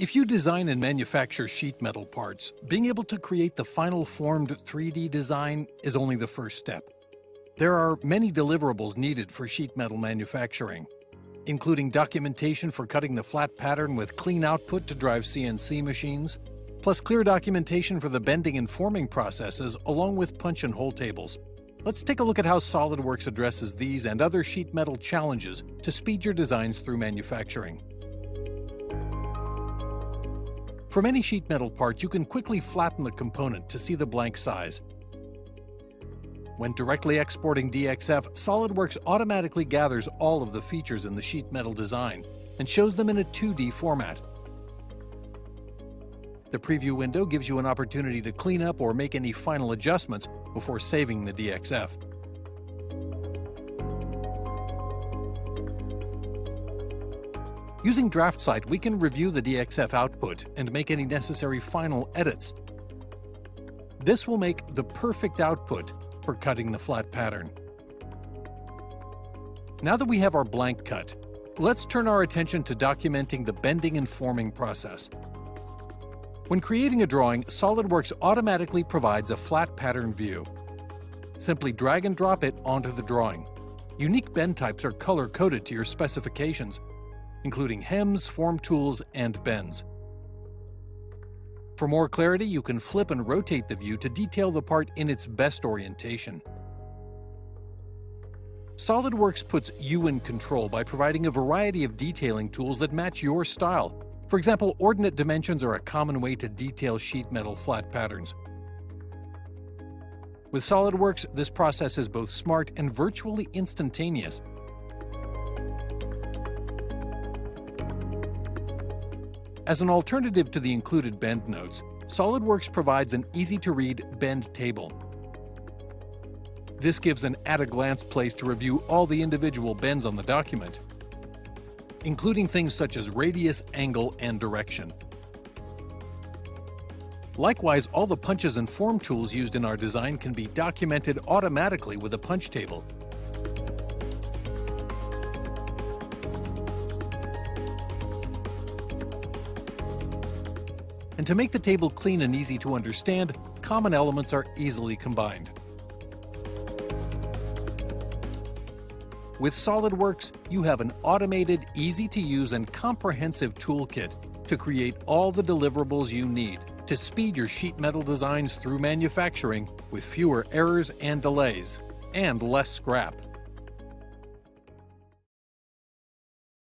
If you design and manufacture sheet metal parts, being able to create the final formed 3D design is only the first step. There are many deliverables needed for sheet metal manufacturing, including documentation for cutting the flat pattern with clean output to drive CNC machines, plus clear documentation for the bending and forming processes along with punch and hole tables. Let's take a look at how SolidWorks addresses these and other sheet metal challenges to speed your designs through manufacturing. For many sheet metal parts, you can quickly flatten the component to see the blank size. When directly exporting DXF, SolidWorks automatically gathers all of the features in the sheet metal design and shows them in a 2D format. The preview window gives you an opportunity to clean up or make any final adjustments before saving the DXF. Using DraftSight, we can review the DXF output and make any necessary final edits. This will make the perfect output for cutting the flat pattern. Now that we have our blank cut, let's turn our attention to documenting the bending and forming process. When creating a drawing, SolidWorks automatically provides a flat pattern view. Simply drag and drop it onto the drawing. Unique bend types are color-coded to your specifications, including hems, form tools, and bends. For more clarity, you can flip and rotate the view to detail the part in its best orientation. SolidWorks puts you in control by providing a variety of detailing tools that match your style. For example, ordinate dimensions are a common way to detail sheet metal flat patterns. With SolidWorks, this process is both smart and virtually instantaneous. As an alternative to the included bend notes, SolidWorks provides an easy-to-read bend table. This gives an at-a-glance place to review all the individual bends on the document, including things such as radius, angle, and direction. Likewise, all the punches and form tools used in our design can be documented automatically with a punch table. And to make the table clean and easy to understand, common elements are easily combined. With SolidWorks, you have an automated, easy-to-use, and comprehensive toolkit to create all the deliverables you need to speed your sheet metal designs through manufacturing with fewer errors and delays, and less scrap.